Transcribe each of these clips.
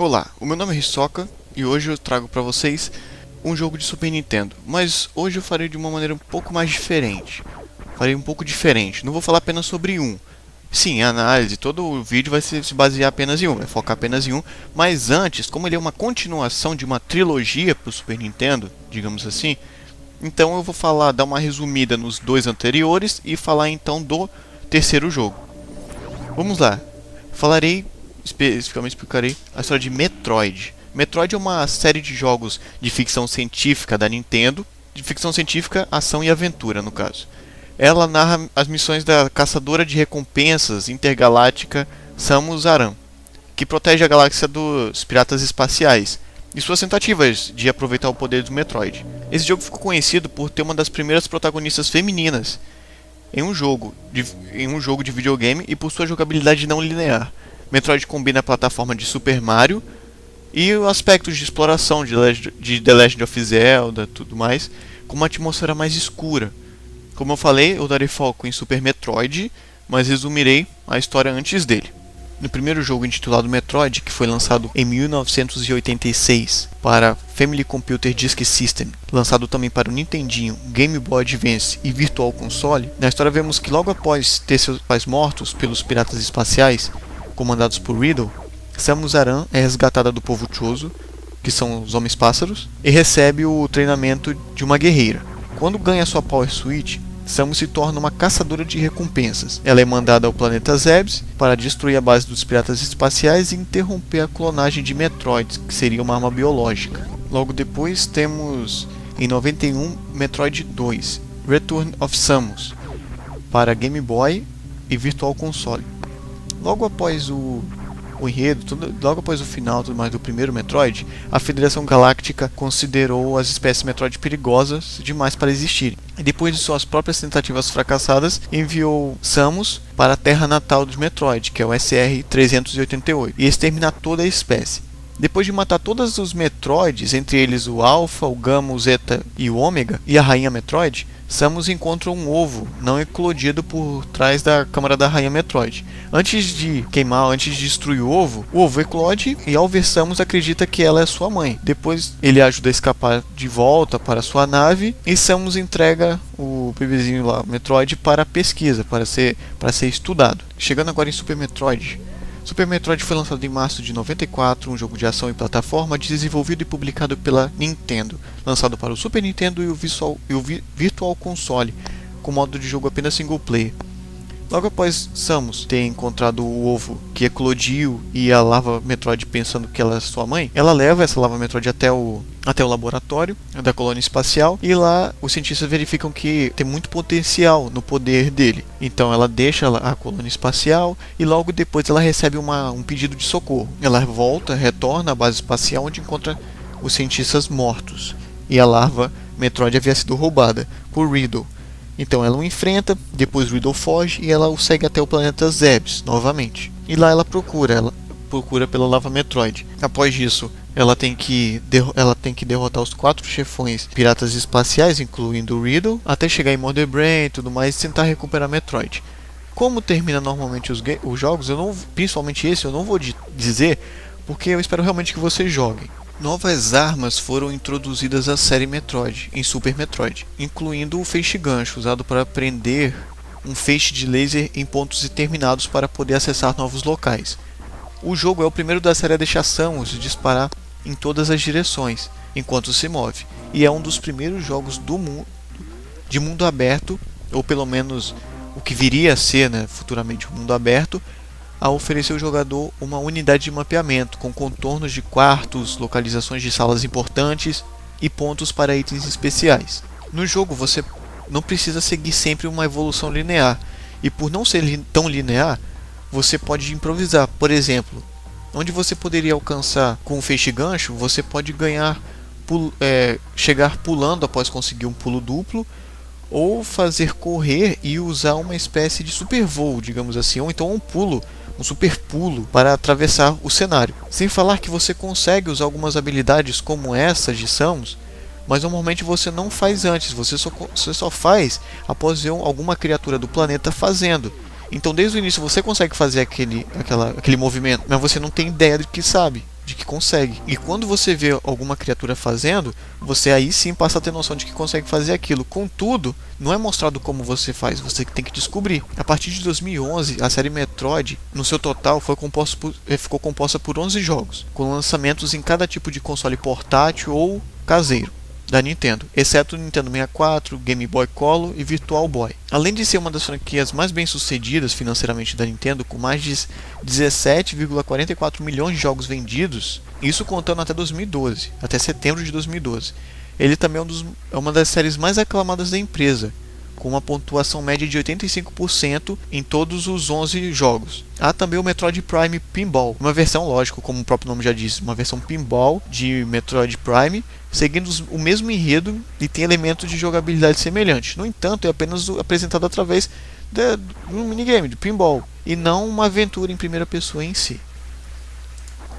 Olá, o meu nome é Hisoka e hoje eu trago para vocês um jogo de Super Nintendo, mas hoje eu farei de uma maneira um pouco mais diferente. Farei um pouco diferente, não vou falar apenas sobre um. Sim, a análise, todo o vídeo vai se basear apenas em um, vai focar apenas em um, mas antes, como ele é uma continuação de uma trilogia para o Super Nintendo, digamos assim, então eu vou dar uma resumida nos dois anteriores e falar então do terceiro jogo. Vamos lá, explicarei a história de Metroid. Metroid é uma série de jogos de ficção científica da Nintendo, de ficção científica, ação e aventura no caso. Ela narra as missões da caçadora de recompensas intergaláctica Samus Aran, que protege a galáxia dos piratas espaciais, e suas tentativas de aproveitar o poder do Metroid. Esse jogo ficou conhecido por ter uma das primeiras protagonistas femininas em um jogo de videogame e por sua jogabilidade não linear. Metroid combina a plataforma de Super Mario e os aspectos de exploração de The Legend of Zelda e tudo mais, com uma atmosfera mais escura. Como eu falei, eu darei foco em Super Metroid, mas resumirei a história antes dele. No primeiro jogo intitulado Metroid, que foi lançado em 1986 para Family Computer Disk System, lançado também para o Nintendinho, Game Boy Advance e Virtual Console, na história vemos que logo após ter seus pais mortos pelos piratas espaciais, comandados por Riddle, Samus Aran é resgatada do povo Chozo, que são os Homens-Pássaros, e recebe o treinamento de uma guerreira. Quando ganha sua Power Switch, Samus se torna uma caçadora de recompensas. Ela é mandada ao planeta Zebes para destruir a base dos piratas espaciais e interromper a clonagem de Metroid, que seria uma arma biológica. Logo depois temos, em 91, Metroid 2, Return of Samus, para Game Boy e Virtual Console. Logo após o enredo, logo após o final do primeiro Metroid, a Federação Galáctica considerou as espécies Metroid perigosas demais para existirem. E depois de suas próprias tentativas fracassadas, enviou Samus para a terra natal dos Metroid, que é o SR-388, e exterminar toda a espécie. Depois de matar todos os Metroids, entre eles o Alpha, o Gamma, o Zeta e o Ômega, e a Rainha Metroid, Samus encontra um ovo não eclodido por trás da câmara da Rainha Metroid. Antes de destruir o ovo eclode e ao ver Samus acredita que ela é sua mãe. Depois ele ajuda a escapar de volta para sua nave e Samus entrega o bebezinho lá, Metroid, para pesquisa, para ser estudado. Chegando agora em Super Metroid. Super Metroid foi lançado em março de 94, um jogo de ação e plataforma desenvolvido e publicado pela Nintendo, lançado para o Super Nintendo e o Virtual Console, com modo de jogo apenas single player. Logo após Samus ter encontrado o ovo que eclodiu e a Lava Metroid pensando que ela é sua mãe, ela leva essa Lava Metroid até o laboratório da colônia espacial e lá os cientistas verificam que tem muito potencial no poder dele. Então ela deixa a colônia espacial e logo depois ela recebe um pedido de socorro. Ela retorna à base espacial onde encontra os cientistas mortos e a Lava Metroid havia sido roubada por Riddle. Então ela o enfrenta, depois Riddle foge e ela o segue até o planeta Zebes novamente. E lá ela procura pela Lava Metroid. Após isso, ela tem que derrotar os 4 chefões piratas espaciais, incluindo o Riddle, até chegar em Mother Brain e tudo mais e tentar recuperar Metroid. Como termina normalmente os jogos, principalmente esse, eu não vou dizer, porque eu espero realmente que vocês joguem. Novas armas foram introduzidas à série Metroid, em Super Metroid, incluindo o feixe gancho, usado para prender um feixe de laser em pontos determinados para poder acessar novos locais. O jogo é o primeiro da série a deixar Samus disparar em todas as direções, enquanto se move, e é um dos primeiros jogos de mundo aberto, ou pelo menos o que viria a ser, futuramente um mundo aberto, a oferecer ao jogador uma unidade de mapeamento, com contornos de quartos, localizações de salas importantes e pontos para itens especiais. No jogo você não precisa seguir sempre uma evolução linear, e por não ser tão linear, você pode improvisar. Por exemplo, onde você poderia alcançar com um feixe gancho, você pode chegar pulando após conseguir um pulo duplo, ou fazer correr e usar uma espécie de super voo, digamos assim, ou então um super pulo para atravessar o cenário. Sem falar que você consegue usar algumas habilidades como essa de Samus, mas normalmente você não faz antes, você só faz após ver alguma criatura do planeta fazendo. Então desde o início você consegue fazer aquele movimento, mas você não tem ideia do que sabe. de que consegue. E quando você vê alguma criatura fazendo, você aí sim passa a ter noção de que consegue fazer aquilo. Contudo, não é mostrado como você faz, você tem que descobrir. A partir de 2011, a série Metroid, no seu total, ficou composta por 11 jogos, com lançamentos em cada tipo de console portátil ou caseiro da Nintendo, exceto o Nintendo 64, Game Boy Color e Virtual Boy. Além de ser uma das franquias mais bem-sucedidas financeiramente da Nintendo, com mais de 17,44 milhões de jogos vendidos, isso contando até 2012, até setembro de 2012. Ele também é uma das séries mais aclamadas da empresa, com uma pontuação média de 85% em todos os 11 jogos. Há também o Metroid Prime Pinball, uma versão, lógico, como o próprio nome já diz, uma versão pinball de Metroid Prime, seguindo o mesmo enredo e tem elementos de jogabilidade semelhantes. No entanto, é apenas apresentado através de um minigame, de pinball, e não uma aventura em primeira pessoa em si.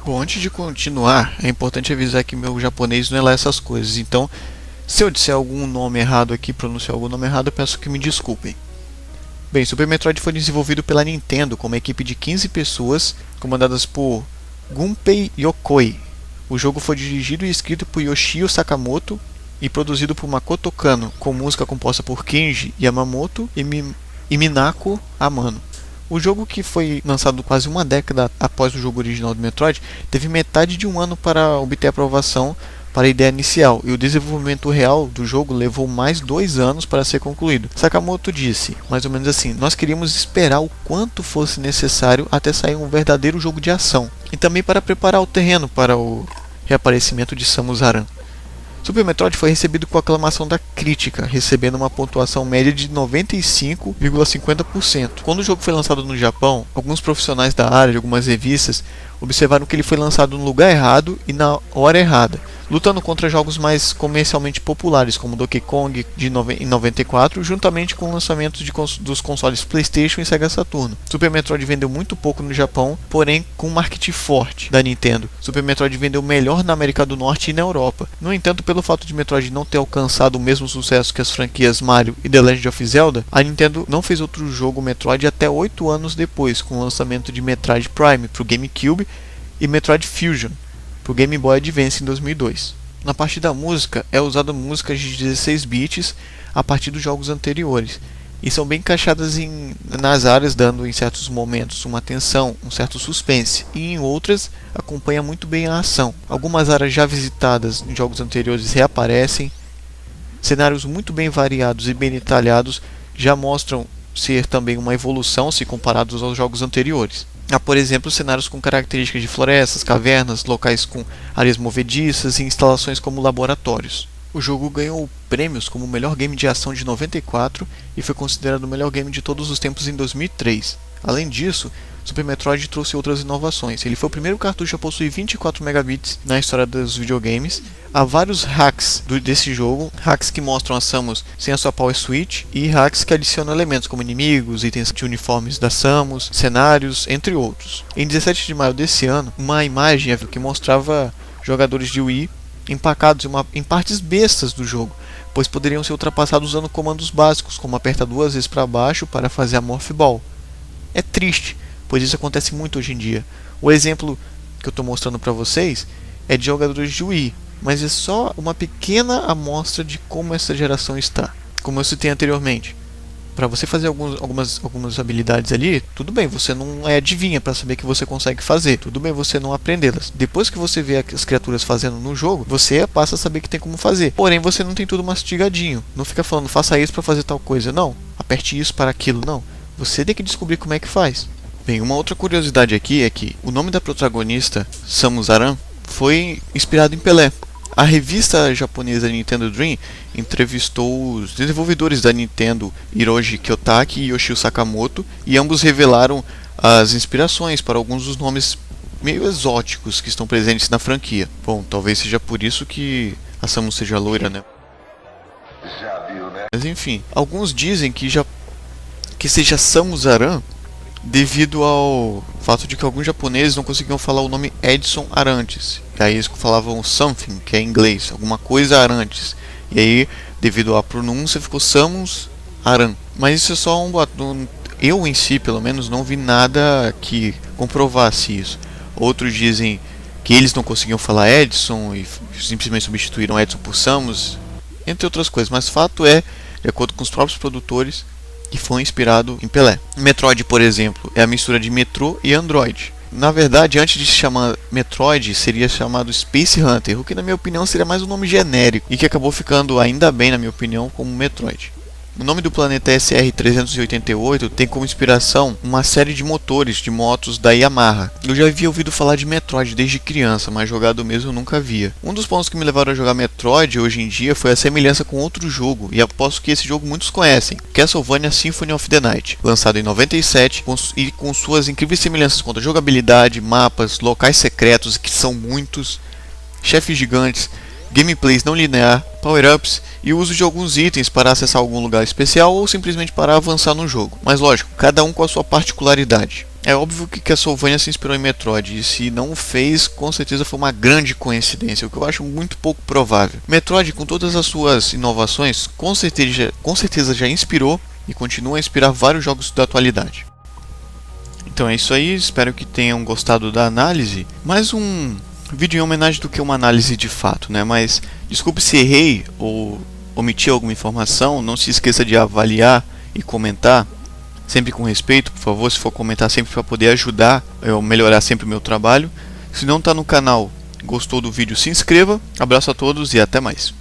Bom, antes de continuar, é importante avisar que meu japonês não é lá essas coisas, então se eu disser algum nome errado aqui, pronunciar algum nome errado, eu peço que me desculpem. Bem, Super Metroid foi desenvolvido pela Nintendo com uma equipe de 15 pessoas, comandadas por Gunpei Yokoi. O jogo foi dirigido e escrito por Yoshio Sakamoto e produzido por Makoto Kano, com música composta por Kenji Yamamoto e Minako Amano. O jogo, que foi lançado quase uma década após o jogo original do Metroid, teve metade de um ano para obter aprovação para a ideia inicial, e o desenvolvimento real do jogo levou mais 2 anos para ser concluído. Sakamoto disse, mais ou menos assim: nós queríamos esperar o quanto fosse necessário até sair um verdadeiro jogo de ação, e também para preparar o terreno para o reaparecimento de Samus Aran. Super Metroid foi recebido com aclamação da crítica, recebendo uma pontuação média de 95,50%. Quando o jogo foi lançado no Japão, alguns profissionais da área de algumas revistas observaram que ele foi lançado no lugar errado e na hora errada, lutando contra jogos mais comercialmente populares como Donkey Kong em 94, juntamente com o lançamento dos consoles PlayStation e Sega Saturno. Super Metroid vendeu muito pouco no Japão, porém com um marketing forte da Nintendo. Super Metroid vendeu melhor na América do Norte e na Europa. No entanto, pelo fato de Metroid não ter alcançado o mesmo sucesso que as franquias Mario e The Legend of Zelda, a Nintendo não fez outro jogo Metroid até 8 anos depois, com o lançamento de Metroid Prime para o GameCube e Metroid Fusion para o Game Boy Advance em 2002. Na parte da música, é usada músicas de 16 bits a partir dos jogos anteriores, e são bem encaixadas nas áreas, dando em certos momentos uma tensão, um certo suspense, e em outras acompanha muito bem a ação. Algumas áreas já visitadas em jogos anteriores reaparecem, cenários muito bem variados e bem detalhados já mostram ser também uma evolução se comparados aos jogos anteriores. Há, por exemplo, cenários com características de florestas, cavernas, locais com áreas movediças e instalações como laboratórios. O jogo ganhou prêmios como o melhor game de ação de 94 e foi considerado o melhor game de todos os tempos em 2003. Além disso, Super Metroid trouxe outras inovações. Ele foi o primeiro cartucho a possuir 24 megabits na história dos videogames. Há vários hacks desse jogo, hacks que mostram a Samus sem a sua Power Switch e hacks que adicionam elementos como inimigos, itens de uniformes da Samus, cenários, entre outros. Em 17 de maio desse ano, uma imagem que mostrava jogadores de Wii empacados em partes bestas do jogo, pois poderiam ser ultrapassados usando comandos básicos, como apertar 2 vezes para baixo para fazer a Morph Ball. É triste, pois isso acontece muito hoje em dia. O exemplo que eu estou mostrando para vocês é de jogadores de Wii, mas é só uma pequena amostra de como essa geração está. Como eu citei anteriormente, para você fazer algumas habilidades ali, tudo bem, você não é adivinha para saber que você consegue fazer, tudo bem você não aprendê-las. Depois que você vê as criaturas fazendo no jogo, você passa a saber que tem como fazer. Porém, você não tem tudo mastigadinho. Não fica falando, faça isso para fazer tal coisa. Não, aperte isso para aquilo. Não, você tem que descobrir como é que faz. Bem, uma outra curiosidade aqui é que o nome da protagonista, Samus Aran, foi inspirado em Pelé. A revista japonesa Nintendo Dream entrevistou os desenvolvedores da Nintendo, Hiroshi Kiyotaki e Yoshio Sakamoto, e ambos revelaram as inspirações para alguns dos nomes meio exóticos que estão presentes na franquia. Bom, talvez seja por isso que a Samus seja loira, né? Já viu, né? Mas enfim, alguns dizem que seja Samus Aran devido ao fato de que alguns japoneses não conseguiam falar o nome Edson Arantes. E aí eles falavam something, que é em inglês, alguma coisa Arantes. E aí, devido à pronúncia, ficou Samus Aran. Mas isso é só um boato. Eu em si, pelo menos, não vi nada que comprovasse isso. Outros dizem que eles não conseguiam falar Edson e simplesmente substituíram Edson por Samus, entre outras coisas. Mas fato é, de acordo com os próprios produtores, que foi inspirado em Pelé. Metroid, por exemplo, é a mistura de Metro e Android. Na verdade, antes de se chamar Metroid, seria chamado Space Hunter, o que na minha opinião seria mais um nome genérico e que acabou ficando ainda bem, na minha opinião, como Metroid. O nome do planeta SR-388 tem como inspiração uma série de motores de motos da Yamaha. Eu já havia ouvido falar de Metroid desde criança, mas jogado mesmo eu nunca havia. Um dos pontos que me levaram a jogar Metroid hoje em dia foi a semelhança com outro jogo, e aposto que esse jogo muitos conhecem, Castlevania Symphony of the Night, lançado em 97 e com suas incríveis semelhanças quanto a jogabilidade, mapas, locais secretos, que são muitos, chefes gigantes, gameplays não linear, power-ups e o uso de alguns itens para acessar algum lugar especial ou simplesmente para avançar no jogo. Mas lógico, cada um com a sua particularidade. É óbvio que Castlevania se inspirou em Metroid, e se não o fez, com certeza foi uma grande coincidência, o que eu acho muito pouco provável. Metroid, com todas as suas inovações, com certeza já inspirou e continua a inspirar vários jogos da atualidade. Então é isso aí, espero que tenham gostado da análise. Mais um vídeo em homenagem do que uma análise de fato, né? Mas desculpe se errei ou omiti alguma informação. Não se esqueça de avaliar e comentar, sempre com respeito, por favor. Se for comentar, sempre para poder ajudar eu melhorar sempre o meu trabalho. Se não está no canal, gostou do vídeo, se inscreva. Abraço a todos e até mais.